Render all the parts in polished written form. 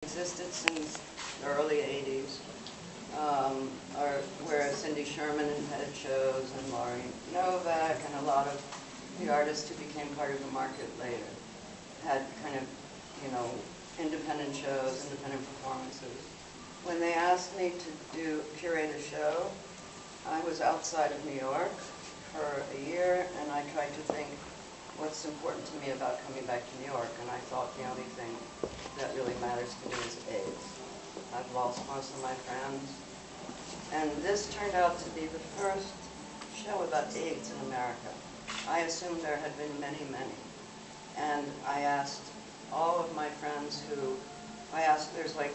Existed since the early 80s, where Cindy Sherman had shows and Laurie Novak and a lot of the artists who became part of the market later had kind of, independent shows, independent performances. When they asked me to curate a show, I was outside of New York for a year, and I tried to think what's important to me about coming back to New York, and I thought the only thing that really matters to me is AIDS. I've lost most of my friends, and this turned out to be the first show about AIDS in America. I assumed there had been many, many, and I asked all of my friends there's like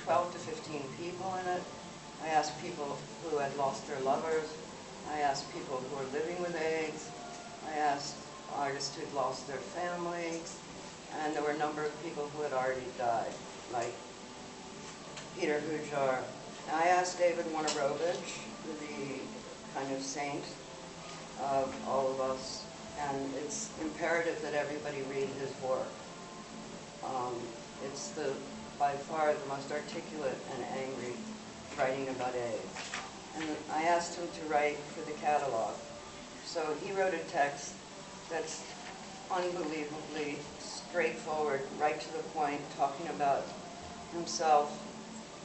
12 to 15 people in it. I asked people who had lost their lovers. I asked people who were living with AIDS. I asked artists who'd lost their family, and there were a number of people who had already died, like Peter Hujar. I asked David Wojnarowicz, the kind of saint of all of us, and it's imperative that everybody read his work. It's by far the most articulate and angry writing about AIDS. And I asked him to write for the catalog. So he wrote a text that's unbelievably straightforward, right to the point, talking about himself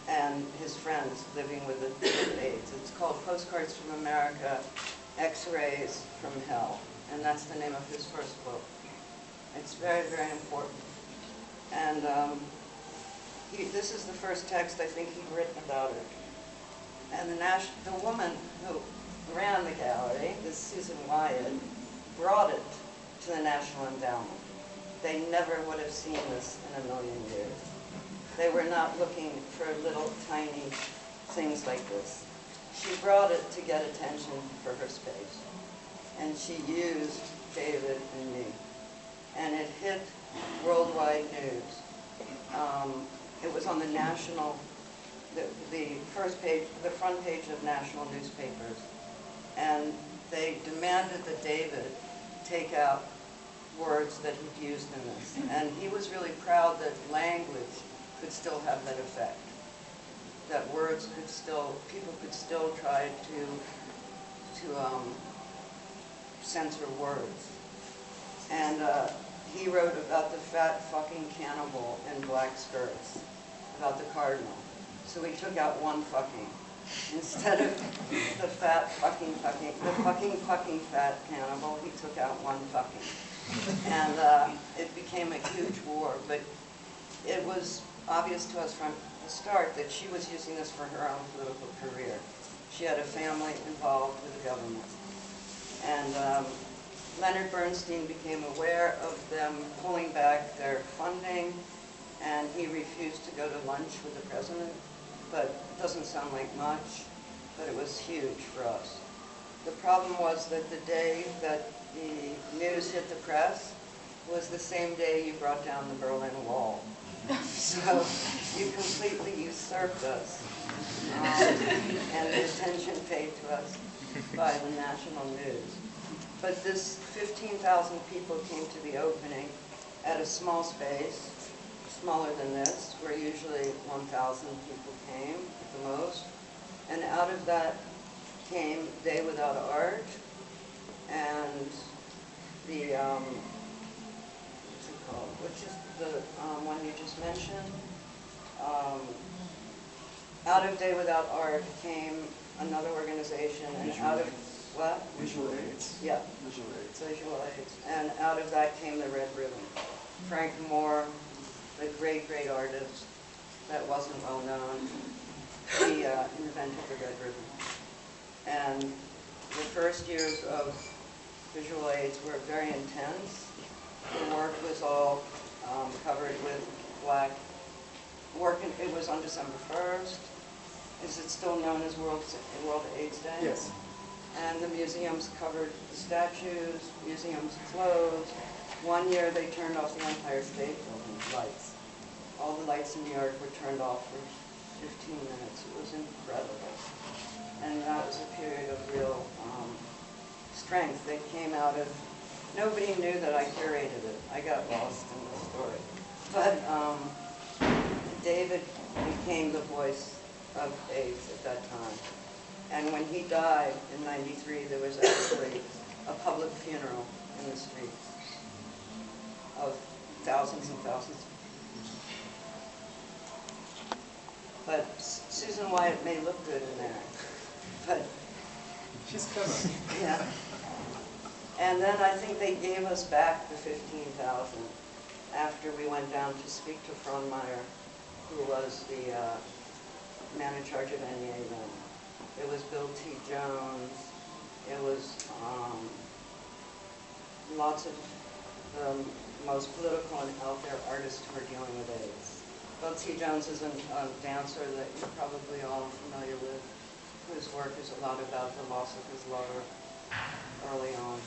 and his friends living with AIDS. It's called Postcards from America, X-Rays from Hell. And that's the name of his first book. It's very, very important. And this is the first text I think he'd written about it. And the woman who ran the gallery, this Susan Wyatt, brought it to the National Endowment. They never would have seen this in a million years. They were not looking for little tiny things like this. She brought it to get attention for her space. And she used David and me. And it hit worldwide news. It was on the national, the front page of national newspapers. And they demanded that David take out words that he'd used in this. And he was really proud that language could still have that effect. That words could still, people could still try to censor words. And he wrote about the fat fucking cannibal in black skirts, about the cardinal. So he took out one fucking. Instead of the fat fucking, the fucking fat cannibal, he took out one fucking. And it became a huge war, but it was obvious to us from the start that she was using this for her own political career. She had a family involved with the government. And Leonard Bernstein became aware of them pulling back their funding, and he refused to go to lunch with the president. But it doesn't sound like much, but it was huge for us. The problem was that the day that the news hit the press was the same day you brought down the Berlin Wall. So you completely usurped us, and the attention paid to us by the national news. But this 15,000 people came to the opening at a small space, smaller than this, where usually 1,000 people came at the most. And out of that came Day Without Art and the, what's it called? Which is the one you just mentioned. Out of Day Without Art came another organization, and out of what? Visual AIDS. Yeah. Visual AIDS. Visual AIDS. And out of that came the Red Ribbon. Frank Moore, the great, great artist that wasn't well known, he invented the Red Ribbon. And the first years of Visual AIDS were very intense. The work was all covered with black work. It was on December 1st. Is it still known as World AIDS Day? Yes. And the museums covered the statues, museums closed. One year they turned off the Empire State Building lights. All the lights in New York were turned off for 15 minutes. It was incredible. And that was a period of real strength that came out of, nobody knew that I curated it. I got lost in the story. But David became the voice of AIDS at that time. And when he died in '93, there was actually a public funeral in the streets of thousands and thousands. But Susan Wyatt may look good in there, but She's clever. yeah. And then I think they gave us back the 15,000 after we went down to speak to Frohnmeyer, who was the man in charge of NEA then. It was Bill T. Jones. It was lots of the most political and out there artists who are dealing with AIDS. Bill T. Jones is a dancer that you're probably all familiar with, whose work is a lot about the loss of his lover early on.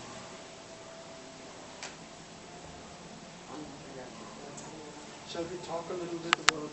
Shall we talk a little bit about